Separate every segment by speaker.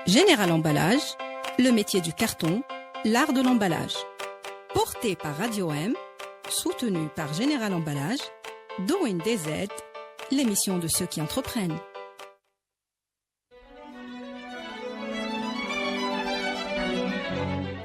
Speaker 1: Général Emballage, le métier du carton, l'art de l'emballage. Porté par Radio M, soutenu par Général Emballage, Doing DZ, l'émission de ceux qui entreprennent.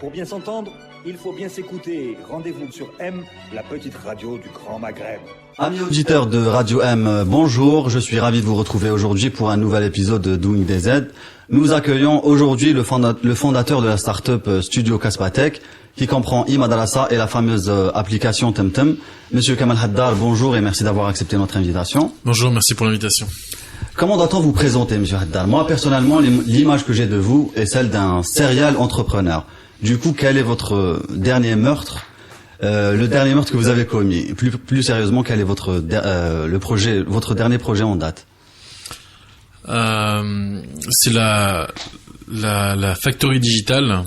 Speaker 2: Pour bien s'entendre, il faut bien s'écouter. Rendez-vous sur M, la petite radio du Grand Maghreb.
Speaker 3: Amis auditeurs de Radio M, bonjour. Je suis ravi de vous retrouver aujourd'hui pour un nouvel épisode de Doing DZ. Nous accueillons aujourd'hui le fondateur de la start-up Studio Kasbatek, qui comprend e-Madrasa et la fameuse application Temtem. Monsieur Kamal Haddar, bonjour et merci d'avoir accepté notre invitation.
Speaker 4: Bonjour, merci pour l'invitation.
Speaker 3: Comment doit-on vous présenter, monsieur Haddar? Moi, personnellement, l'image que j'ai de vous est celle d'un serial entrepreneur. Du coup, quel est votre dernier meurtre, le dernier meurtre que vous avez commis? Plus sérieusement, quel est votre dernier projet en date?
Speaker 4: C'est la Factory Digital.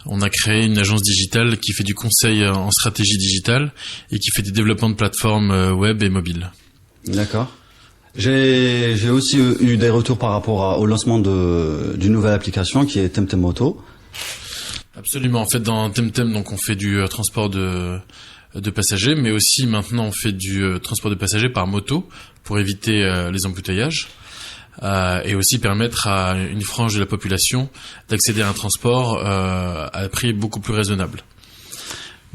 Speaker 4: On a créé une agence digitale qui fait du conseil en stratégie digitale et qui fait des développements de plateformes web et mobiles.
Speaker 3: D'accord. J'ai aussi eu des retours par rapport au lancement d'une nouvelle application qui est Temtem Auto.
Speaker 4: Absolument. En fait, dans Temtem, donc on fait du transport de passagers, mais aussi maintenant on fait du transport de passagers par moto pour éviter les embouteillages. Et aussi permettre à une frange de la population d'accéder à un transport à prix beaucoup plus raisonnable.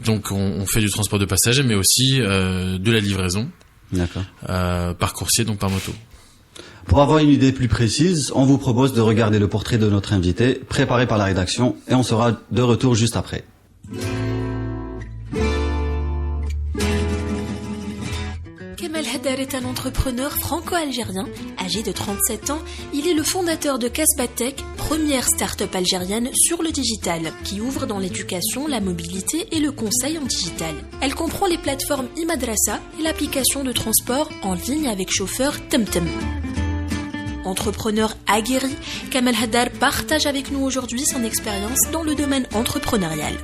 Speaker 4: Donc on fait du transport de passagers, mais aussi de la livraison.
Speaker 3: D'accord.
Speaker 4: Par coursier, donc par moto.
Speaker 3: Pour avoir une idée plus précise, on vous propose de regarder le portrait de notre invité, préparé par la rédaction, et on sera de retour juste après.
Speaker 5: Kamal Haddar est un entrepreneur franco-algérien. Âgé de 37 ans, il est le fondateur de Kasbatek, première start-up algérienne sur le digital, qui ouvre dans l'éducation, la mobilité et le conseil en digital. Elle comprend les plateformes e-Madrasa et l'application de transport en ligne avec chauffeur Temtem. Entrepreneur aguerri, Kamal Haddar partage avec nous aujourd'hui son expérience dans le domaine entrepreneurial.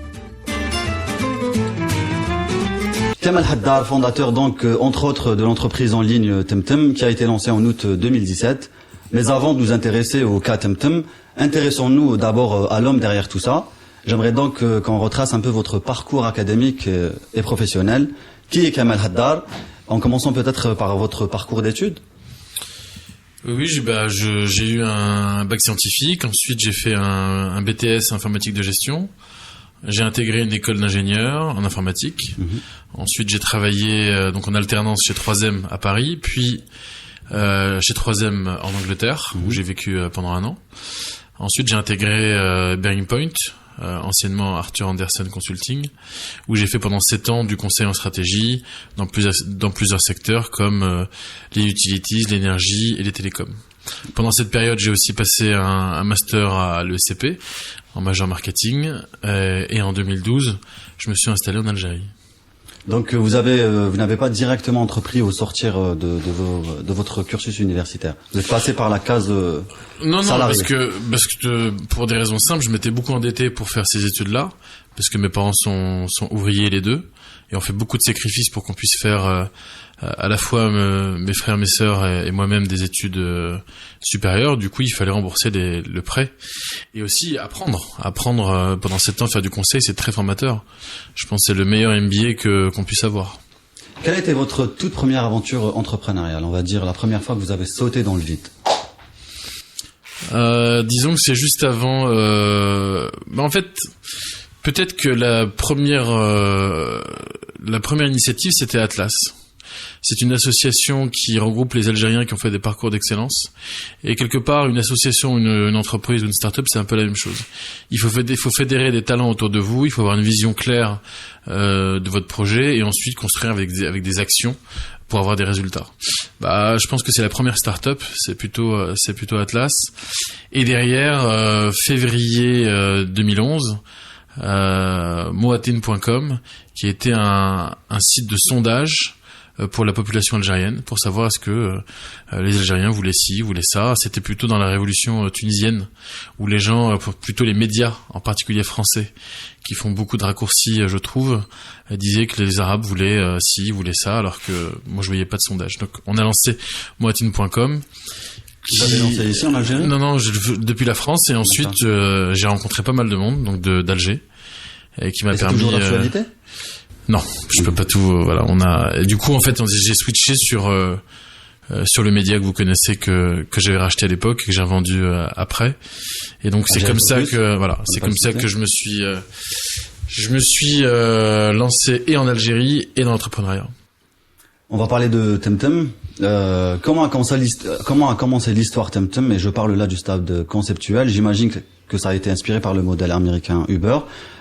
Speaker 3: Kamal Haddar, fondateur donc entre autres de l'entreprise en ligne Temtem qui a été lancée en août 2017. Mais avant de nous intéresser au cas Temtem, intéressons-nous d'abord à l'homme derrière tout ça. J'aimerais donc qu'on retrace un peu votre parcours académique et professionnel. Qui est Kamal Haddar? En commençant peut-être par votre parcours d'études.
Speaker 4: Oui, j'ai eu un bac scientifique. Ensuite, j'ai fait un BTS informatique de gestion. J'ai intégré une école d'ingénieur en informatique. Ensuite, j'ai travaillé donc en alternance chez 3M à Paris, puis chez 3M en Angleterre, où j'ai vécu pendant 1 an. Ensuite, j'ai intégré Bearing Point, anciennement Arthur Andersen Consulting, où j'ai fait pendant 7 ans du conseil en stratégie dans plusieurs secteurs comme les utilities, l'énergie et les télécoms. Pendant cette période, j'ai aussi passé un master à l'ESCP en major marketing et en 2012, je me suis installé en Algérie.
Speaker 3: Donc vous n'avez pas directement entrepris au sortir de votre cursus universitaire. Vous êtes passé par la case
Speaker 4: Non,
Speaker 3: salarié.
Speaker 4: parce que pour des raisons simples, je m'étais beaucoup endetté pour faire ces études-là, parce que mes parents sont ouvriers les deux, et on fait beaucoup de sacrifices pour qu'on puisse faire à la fois mes frères, mes sœurs et moi-même des études supérieures. Du coup, il fallait rembourser le prêt et aussi apprendre pendant 7 ans, faire du conseil, c'est très formateur. Je pense que c'est le meilleur MBA qu'on puisse avoir.
Speaker 3: Quelle a été votre toute première aventure entrepreneuriale? On va dire la première fois que vous avez sauté dans le vide.
Speaker 4: Disons que c'est juste avant. En fait, peut-être que la première initiative, c'était Atlas. C'est une association qui regroupe les Algériens qui ont fait des parcours d'excellence. Et quelque part, une association, une entreprise ou une start-up, c'est un peu la même chose. Il faut fédérer des talents autour de vous, il faut avoir une vision claire de votre projet et ensuite construire avec des actions pour avoir des résultats. Je pense que c'est la première start-up, c'est plutôt Atlas. Et derrière, février 2011, moatin.com, qui était un site de sondage pour la population algérienne, pour savoir est-ce que les Algériens voulaient ci, voulaient ça. C'était plutôt dans la révolution tunisienne, où les gens, plutôt les médias, en particulier français, qui font beaucoup de raccourcis, je trouve, disaient que les Arabes voulaient ci, voulaient ça, alors que moi je voyais pas de sondage. Donc on a lancé moatin.com,
Speaker 3: Vous avez lancé ici en Algérie?
Speaker 4: Non, depuis la France, et ensuite j'ai rencontré pas mal de monde, donc d'Alger, et qui m'a permis.
Speaker 3: C'est toujours d'actualité?
Speaker 4: Non, je peux pas tout. Voilà, et du coup en fait j'ai switché sur le média que vous connaissez, que j'avais racheté à l'époque et que j'ai vendu après, et donc c'est comme ça que je me suis lancé et en Algérie et dans l'entrepreneuriat.
Speaker 3: On va parler de Temtem. Comment a commencé l'histoire Temtem? Et je parle là du stade conceptuel. J'imagine que ça a été inspiré par le modèle américain Uber,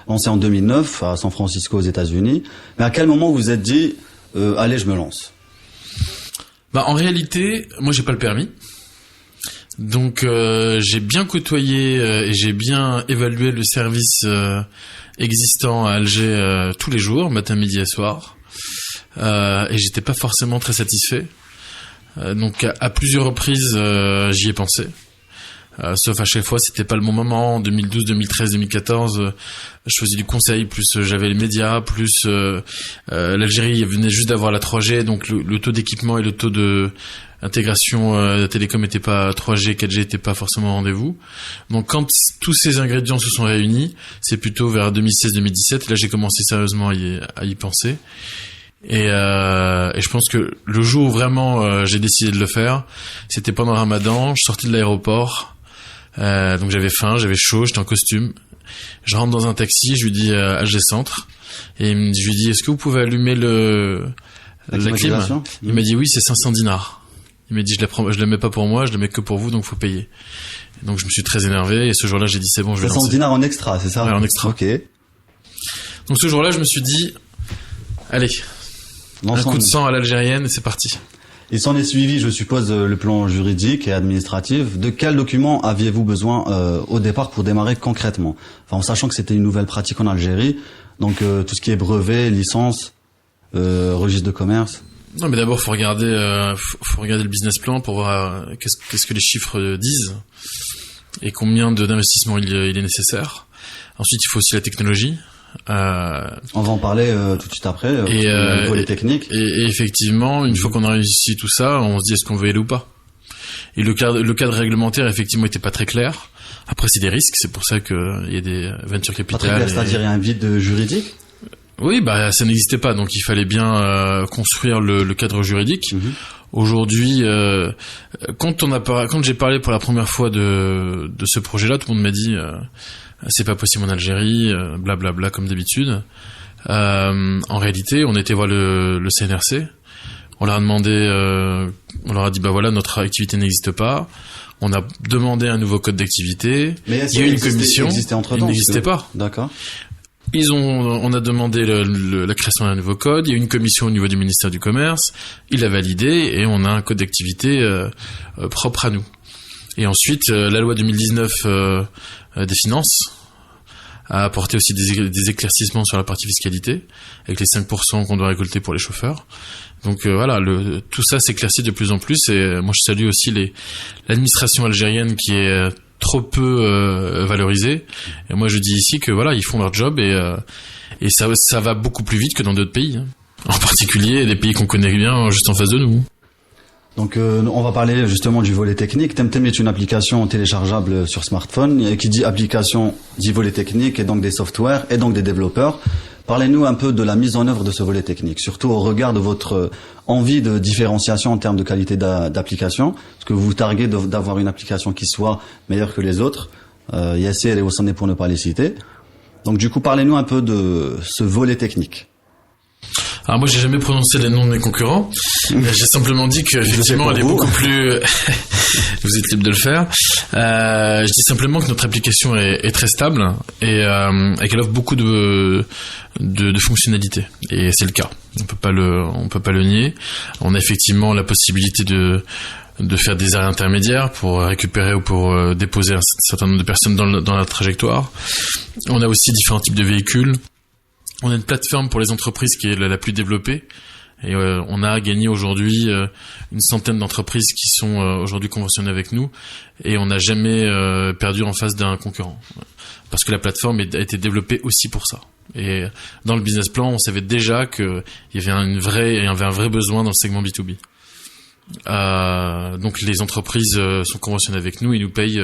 Speaker 3: lancé en 2009 à San Francisco aux États-Unis. Mais à quel moment vous vous êtes dit allez, je me lance?
Speaker 4: En réalité, moi j'ai pas le permis. Donc j'ai bien côtoyé et j'ai bien évalué le service existant à Alger tous les jours, matin, midi et soir. Et j'étais pas forcément très satisfait. Donc à plusieurs reprises j'y ai pensé. Sauf à chaque fois c'était pas le bon moment. En 2012, 2013, 2014 je faisais du conseil, plus j'avais les médias, plus l'Algérie venait juste d'avoir la 3G, donc le taux d'équipement et le taux de intégration télécom était pas 3G, 4G était pas forcément au rendez-vous. Donc quand tous ces ingrédients se sont réunis, c'est plutôt vers 2016-2017, là j'ai commencé sérieusement à y penser. Et je pense que le jour où vraiment j'ai décidé de le faire, c'était pendant Ramadan. Je sortais de l'aéroport, donc j'avais faim, j'avais chaud, j'étais en costume. Je rentre dans un taxi, je lui dis Alger Centre, et je lui dis est-ce que vous pouvez allumer la clim? Il m'a dit oui, c'est 500 dinars. Il m'a dit je la mets pas pour moi, je la mets que pour vous, donc faut payer. Et donc je me suis très énervé, et ce jour-là j'ai dit c'est bon, je vais lancer.
Speaker 3: 500 dinars en extra, c'est ça?
Speaker 4: Ouais, en extra.
Speaker 3: Ok.
Speaker 4: Donc ce jour-là je me suis dit allez, un coup de sang à l'algérienne et c'est parti.
Speaker 3: Il s'en est suivi, je suppose, le plan juridique et administratif. De quels documents aviez-vous besoin au départ pour démarrer concrètement? Enfin, en sachant que c'était une nouvelle pratique en Algérie, donc tout ce qui est brevet, licence, registre de commerce.
Speaker 4: Non, mais d'abord faut regarder le business plan pour voir qu'est-ce que les chiffres disent et combien d'investissement il est nécessaire. Ensuite, il faut aussi la technologie.
Speaker 3: On va en parler tout de suite après. Le volet technique.
Speaker 4: Et effectivement, une fois qu'on a réussi tout ça, on se dit est-ce qu'on veut y aller ou pas. Et le cadre réglementaire effectivement était pas très clair. Après c'est des risques, c'est pour ça que il y a des venture capital.
Speaker 3: Pas très clair, c'est-à-dire il y a un vide juridique.
Speaker 4: Oui, ça n'existait pas, donc il fallait bien construire le cadre juridique. Mm-hmm. Aujourd'hui, quand j'ai parlé pour la première fois de ce projet-là, tout le monde m'a dit c'est pas possible en Algérie, blablabla comme d'habitude. En réalité, on était voir le CNRC. On leur a demandé, on leur a dit voilà, notre activité n'existe pas. On a demandé un nouveau code d'activité.
Speaker 3: Mais
Speaker 4: il y a eu une commission.
Speaker 3: Il
Speaker 4: n'existait pas.
Speaker 3: D'accord.
Speaker 4: On a demandé la création d'un nouveau code. Il y a eu une commission au niveau du ministère du Commerce. Il a validé et on a un code d'activité propre à nous. Et ensuite, la loi 2019 des finances a apporté aussi des éclaircissements sur la partie fiscalité, avec les 5% qu'on doit récolter pour les chauffeurs. Donc voilà, tout ça s'éclaircit de plus en plus. Et moi, je salue aussi l'administration algérienne qui est trop peu valorisée. Et moi, je dis ici que voilà, ils font leur job et ça va beaucoup plus vite que dans d'autres pays. En particulier, des pays qu'on connaît bien, juste en face de nous.
Speaker 3: Donc on va parler justement du volet technique. Temtem est une application téléchargeable sur smartphone, et qui dit application dit volet technique, et donc des softwares et donc des développeurs. Parlez-nous un peu de la mise en œuvre de ce volet technique, surtout au regard de votre envie de différenciation en termes de qualité d'application, parce que vous targuez d'avoir une application qui soit meilleure que les autres. Yassir et Ossane pour ne pas les citer. Donc du coup, parlez-nous un peu de ce volet technique.
Speaker 4: Alors moi, j'ai jamais prononcé les noms de mes concurrents. J'ai simplement dit qu'effectivement, elle est beaucoup plus. Vous êtes libre de le faire. Je dis simplement que notre application est très stable et qu'elle offre beaucoup de fonctionnalités. Et c'est le cas. On peut pas le nier. On a effectivement la possibilité de faire des arrêts intermédiaires pour récupérer ou pour déposer un certain nombre de personnes dans la trajectoire. On a aussi différents types de véhicules. On a une plateforme pour les entreprises qui est la plus développée. Et on a gagné aujourd'hui une centaine d'entreprises qui sont aujourd'hui conventionnées avec nous. Et on n'a jamais perdu en face d'un concurrent. Parce que la plateforme a été développée aussi pour ça. Et dans le business plan, on savait déjà qu'il y avait un vrai besoin dans le segment B2B. Donc les entreprises sont conventionnées avec nous, ils nous payent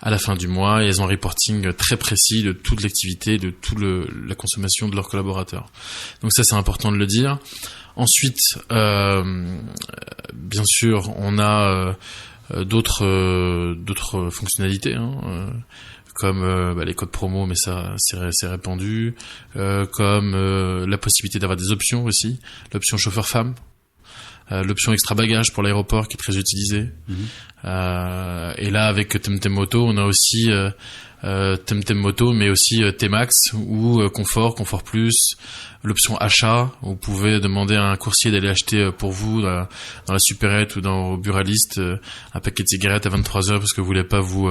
Speaker 4: à la fin du mois et elles ont un reporting très précis de toute l'activité, de toute la consommation de leurs collaborateurs. Donc ça c'est important de le dire. Ensuite, bien sûr, on a d'autres fonctionnalités, comme les codes promo, mais ça c'est répandu, comme la possibilité d'avoir des options aussi, l'option chauffeur femme. L'option extra bagage pour l'aéroport qui est très utilisée. Et là avec Temtem Moto, on a aussi Temtem Moto, mais aussi T-Max ou Confort Plus, l'option achat où vous pouvez demander à un coursier d'aller acheter pour vous dans la supérette ou au buraliste un paquet de cigarettes à 23h parce que vous voulez pas vous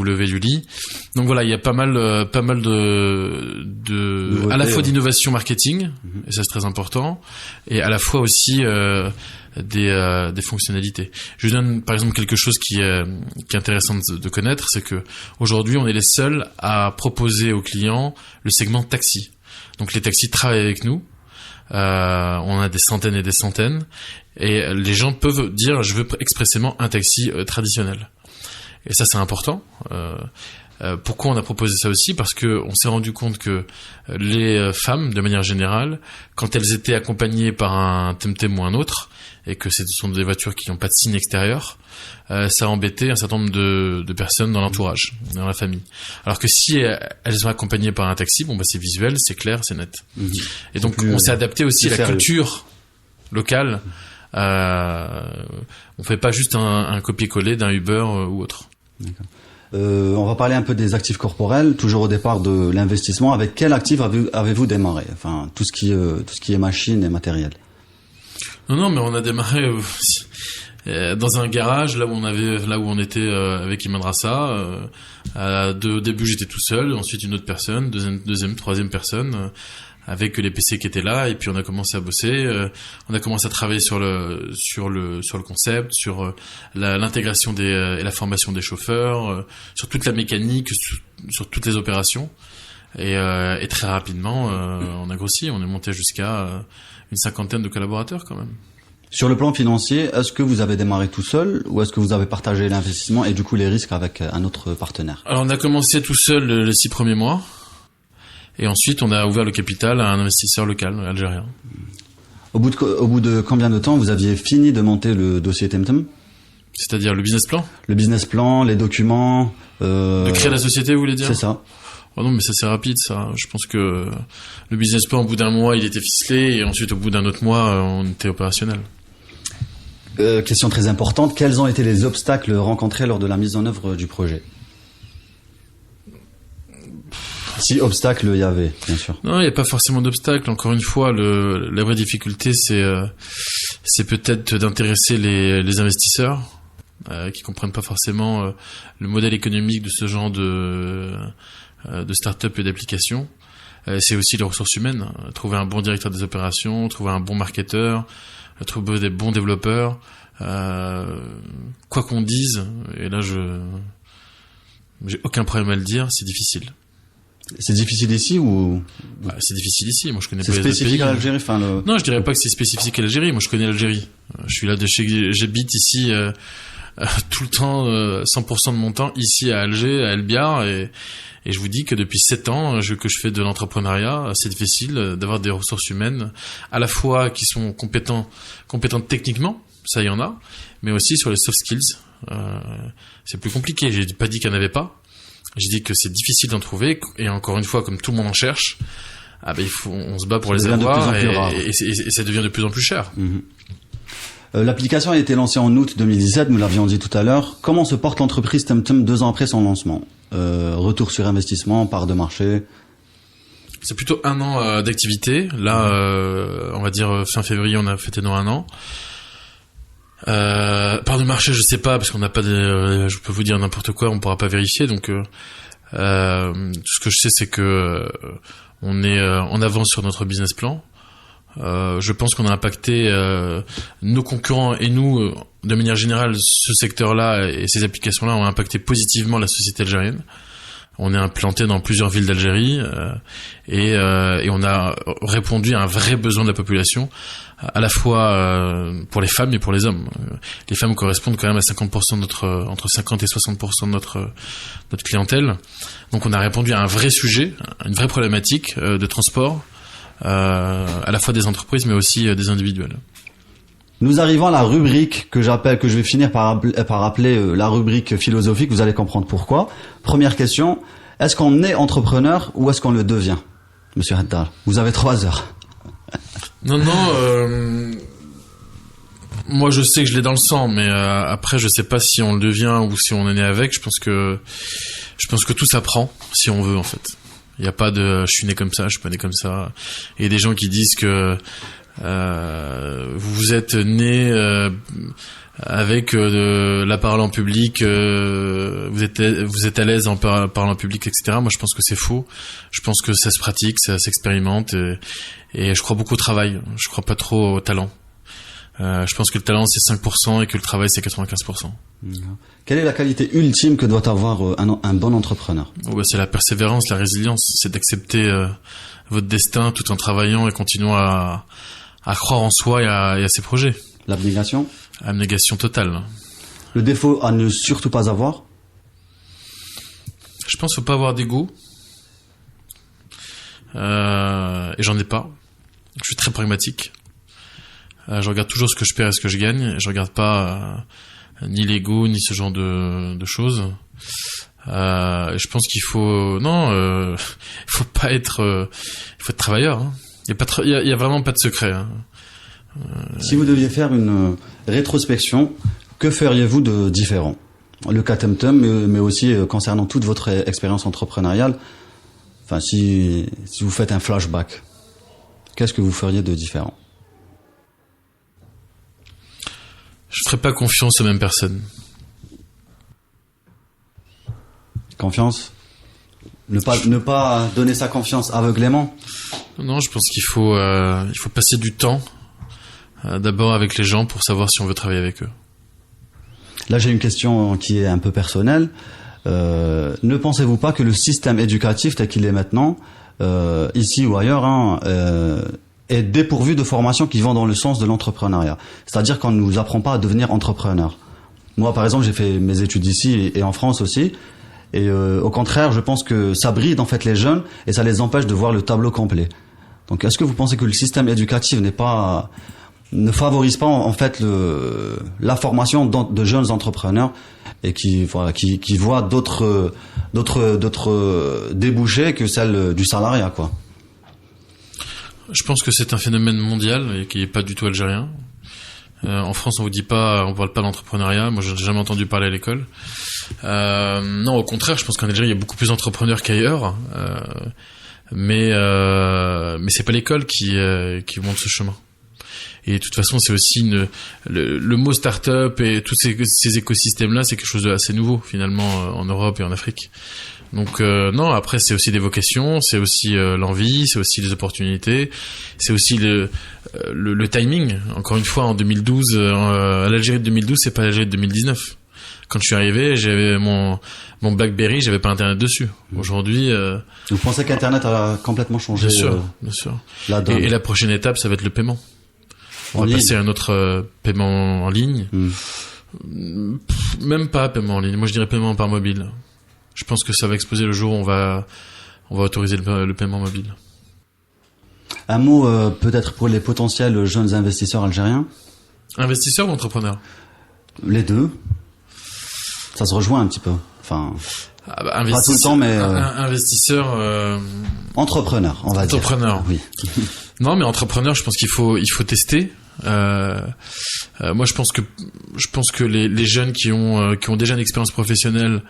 Speaker 4: lever du lit. Donc voilà, il y a pas mal de à la fois d'innovation marketing, et ça c'est très important, et à la fois aussi des fonctionnalités. Je vous donne par exemple quelque chose qui est intéressant de connaître, c'est que aujourd'hui on est les seuls à proposer aux clients le segment taxi. Donc les taxis travaillent avec nous. On a des centaines et des centaines, et les gens peuvent dire je veux expressément un taxi traditionnel. Et ça c'est important. Pourquoi on a proposé ça aussi? Parce que on s'est rendu compte que les femmes, de manière générale, quand elles étaient accompagnées par un Temtem ou un autre, et que ce sont des voitures qui n'ont pas de signe extérieur, ça embêtait un certain nombre de personnes dans l'entourage, dans la famille. Alors que si elles sont accompagnées par un taxi, c'est visuel, c'est clair, c'est net. Et donc on s'est adapté aussi à la culture locale. On fait pas juste un copier-coller d'un Uber ou autre.
Speaker 3: D'accord. On va parler un peu des actifs corporels, toujours au départ de l'investissement. Avec quel actif avez-vous démarré? Enfin, tout ce qui est machine et matériel.
Speaker 4: Non, mais on a démarré dans un garage, là où on était avec Imadrasa. Au début, j'étais tout seul, ensuite une autre personne, deuxième, troisième personne, avec les PC qui étaient là, et puis on a commencé à bosser. On a commencé à travailler sur le concept, sur l'intégration et la formation des chauffeurs, sur toute la mécanique, sur toutes les opérations. Et très rapidement, on a grossi. On est monté jusqu'à une 50aine de collaborateurs quand même.
Speaker 3: Sur le plan financier, est-ce que vous avez démarré tout seul ou est-ce que vous avez partagé l'investissement et du coup les risques avec un autre partenaire?
Speaker 4: Alors on a commencé tout seul les 6 premiers mois. Et ensuite, on a ouvert le capital à un investisseur local, algérien.
Speaker 3: Au bout de combien de temps vous aviez fini de monter le dossier Temtem?
Speaker 4: C'est-à-dire le business plan?
Speaker 3: Le business plan, les documents...
Speaker 4: De créer la société, vous voulez dire?
Speaker 3: C'est ça.
Speaker 4: Oh non, mais ça c'est rapide, ça. Je pense que le business plan, au bout d'un mois, il était ficelé, et ensuite, au bout d'un autre mois, on était opérationnel.
Speaker 3: Question très importante, quels ont été les obstacles rencontrés lors de la mise en œuvre du projet? Si obstacle il y avait, bien sûr.
Speaker 4: Non, il n'y a pas forcément d'obstacle. Encore une fois, la vraie difficulté, c'est peut-être d'intéresser les investisseurs qui comprennent pas forcément le modèle économique de ce genre de start-up et d'application. C'est aussi les ressources humaines. Trouver un bon directeur des opérations, trouver un bon marketeur, trouver des bons développeurs. Quoi qu'on dise, et là j'ai aucun problème à le dire, c'est difficile.
Speaker 3: C'est difficile ici ou
Speaker 4: c'est difficile ici. Moi, je connais pas
Speaker 3: les autres pays. C'est spécifique à l'Algérie,
Speaker 4: Non, je dirais pas que c'est spécifique à l'Algérie. Moi, je connais l'Algérie. Je suis là j'habite ici tout le temps, 100% de mon temps ici à Alger, à El Biar, et je vous dis que depuis 7 ans que je fais de l'entrepreneuriat, c'est difficile d'avoir des ressources humaines à la fois qui sont compétentes techniquement, ça il y en a, mais aussi sur les soft skills. C'est plus compliqué. J'ai pas dit qu'il n'y en avait pas. J'ai dit que c'est difficile d'en trouver, et encore une fois, comme tout le monde en cherche, on se bat pour les avoir, et ça devient de plus en plus cher.
Speaker 3: L'application a été lancée en août 2017, nous l'avions dit tout à l'heure. Comment se porte l'entreprise Temtem 2 ans après son lancement? Retour sur investissement, part de marché?
Speaker 4: C'est plutôt 1 an d'activité. Là, on va dire fin février, on a fêté nos 1 an. Part de marché, je sais pas, parce qu'on n'a pas je peux vous dire n'importe quoi, on pourra pas vérifier, donc tout ce que je sais, c'est que on est en avance sur notre business plan. Je pense qu'on a impacté nos concurrents et nous, de manière générale, ce secteur-là et ces applications-là ont impacté positivement la société algérienne. On est implanté dans plusieurs villes d'Algérie et on a répondu à un vrai besoin de la population, à la fois pour les femmes et pour les hommes. Les femmes correspondent quand même à 50% de entre 50 et 60% de notre clientèle. Donc on a répondu à un vrai sujet, à une vraie problématique de transport, à la fois des entreprises mais aussi des individuels.
Speaker 3: Nous arrivons à la rubrique que je vais finir par appeler la rubrique philosophique. Vous allez comprendre pourquoi. Première question, est-ce qu'on est entrepreneur ou est-ce qu'on le devient? Monsieur Haddar, vous avez 3 heures.
Speaker 4: Non, moi je sais que je l'ai dans le sang, mais après je sais pas si on le devient ou si on est né avec. Je pense que tout s'apprend si on veut en fait. Il n'y a pas de je suis né comme ça, je suis pas né comme ça. Il y a des gens qui disent que vous êtes né avec la parole en public, vous êtes à l'aise en parlant en public, etc. Moi je pense que c'est faux. Je pense que ça se pratique, ça s'expérimente et je crois beaucoup au travail. Je crois pas trop au talent. Je pense que le talent c'est 5% et que le travail c'est 95%.
Speaker 3: Quelle est la qualité ultime que doit avoir un bon entrepreneur?
Speaker 4: C'est la persévérance, la résilience, c'est d'accepter votre destin tout en travaillant et continuant à croire en soi et à ses projets.
Speaker 3: L'abnégation?
Speaker 4: Abnégation totale.
Speaker 3: Le défaut à ne surtout pas avoir?
Speaker 4: Je pense qu'il faut pas avoir d'ego. Et j'en ai pas. Je suis très pragmatique. Je regarde toujours ce que je perds et ce que je gagne. Je regarde pas ni l'ego ni ce genre de choses. Et je pense qu'il faut il faut pas être il faut être travailleur. Hein. Il y a vraiment pas de secret. Hein.
Speaker 3: Si vous deviez faire une rétrospection, que feriez-vous de différent? Le cas Temtem, mais aussi concernant toute votre expérience entrepreneuriale. Enfin, si vous faites un flashback, qu'est-ce que vous feriez de différent?
Speaker 4: Je ferais pas confiance aux mêmes personnes.
Speaker 3: Confiance? Ne pas donner sa confiance aveuglément?
Speaker 4: Non, je pense qu'il faut passer du temps d'abord avec les gens pour savoir si on veut travailler avec eux.
Speaker 3: Là, j'ai une question qui est un peu personnelle. Ne pensez-vous pas que le système éducatif tel qu'il est maintenant, ici ou ailleurs, est dépourvu de formations qui vont dans le sens de l'entrepreneuriat? C'est-à-dire qu'on ne nous apprend pas à devenir entrepreneur. Moi, par exemple, j'ai fait mes études ici et en France aussi. Et au contraire, je pense que ça bride en fait les jeunes et ça les empêche de voir le tableau complet. Donc, est-ce que vous pensez que le système éducatif ne favorise pas en fait la formation de jeunes entrepreneurs et qui voient d'autres débouchés que celle du salariat, quoi?
Speaker 4: Je pense que c'est un phénomène mondial et qui est pas du tout algérien. En France, on parle pas d'entrepreneuriat. Moi, j'ai jamais entendu parler à l'école. Non, au contraire, je pense qu'en Algérie, il y a beaucoup plus d'entrepreneurs qu'ailleurs. Mais c'est pas l'école qui montre ce chemin. Et de toute façon, c'est aussi le mot start-up et tous ces écosystèmes-là, c'est quelque chose d'assez nouveau finalement en Europe et en Afrique. Donc non, après c'est aussi des vocations, c'est aussi l'envie, c'est aussi les opportunités, c'est aussi le timing. Encore une fois, en 2012, à l'Algérie de 2012, c'est pas l'Algérie de 2019. Quand je suis arrivé, j'avais mon BlackBerry, j'avais pas Internet dessus. Aujourd'hui,
Speaker 3: vous pensez qu'Internet a complètement changé?
Speaker 4: Bien sûr.
Speaker 3: La donne.
Speaker 4: Et la prochaine étape, ça va être le paiement. On va passer à un autre paiement en ligne. Même pas paiement en ligne. Moi, je dirais paiement par mobile. Je pense que ça va exploser le jour où on va autoriser le paiement mobile.
Speaker 3: Un mot peut-être pour les potentiels jeunes investisseurs algériens?
Speaker 4: Investisseurs ou entrepreneurs?
Speaker 3: Les deux. Ça se rejoint un petit peu. Enfin, pas tout le temps, mais
Speaker 4: investisseur.
Speaker 3: Entrepreneur, on va dire.
Speaker 4: Entrepreneur.
Speaker 3: Oui.
Speaker 4: Non, mais entrepreneur, je pense qu'il faut tester. Moi, je pense que les jeunes qui ont déjà une expérience professionnelle,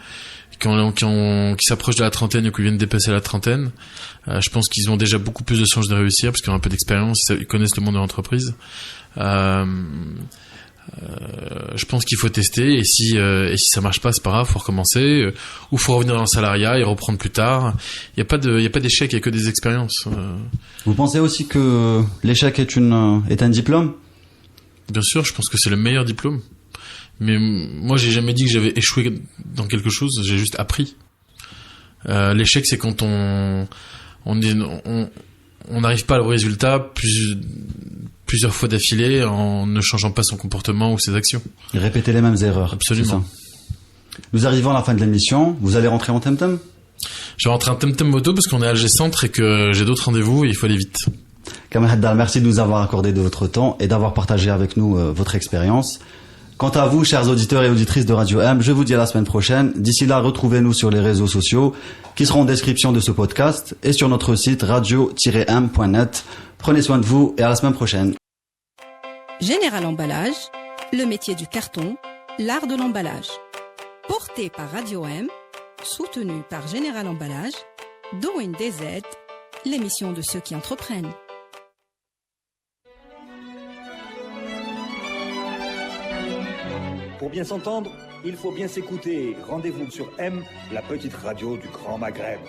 Speaker 4: qui s'approchent de la trentaine ou qui viennent dépasser la trentaine, je pense qu'ils ont déjà beaucoup plus de chances de réussir parce qu'ils ont un peu d'expérience, ils connaissent le monde de l'entreprise. Je pense qu'il faut tester et si ça marche pas, c'est pas grave, faut recommencer ou faut revenir dans le salariat et reprendre plus tard. Il y a pas d'échec, il y a que des expériences.
Speaker 3: Vous pensez aussi que l'échec est un diplôme?
Speaker 4: Bien sûr, je pense que c'est le meilleur diplôme. Mais moi, j'ai jamais dit que j'avais échoué dans quelque chose, j'ai juste appris. L'échec, c'est quand on n'arrive pas au résultat plusieurs fois d'affilée en ne changeant pas son comportement ou ses actions.
Speaker 3: Répéter les mêmes erreurs.
Speaker 4: Absolument.
Speaker 3: Nous arrivons à la fin de l'émission. Vous allez rentrer en temtem?
Speaker 4: Je vais rentrer en temtem moto parce qu'on est à Alger Centre et que j'ai d'autres rendez-vous et il faut aller vite.
Speaker 3: Kamal Haddar, merci de nous avoir accordé de votre temps et d'avoir partagé avec nous votre expérience. Quant à vous, chers auditeurs et auditrices de Radio M, je vous dis à la semaine prochaine. D'ici là, retrouvez-nous sur les réseaux sociaux qui seront en description de ce podcast et sur notre site radio-m.net. Prenez soin de vous et à la semaine prochaine.
Speaker 1: Général Emballage, le métier du carton, l'art de l'emballage. Porté par Radio M, soutenu par Général Emballage, Doing DZ, l'émission de ceux qui entreprennent.
Speaker 2: Pour bien s'entendre, il faut bien s'écouter. Rendez-vous sur M, la petite radio du Grand Maghreb.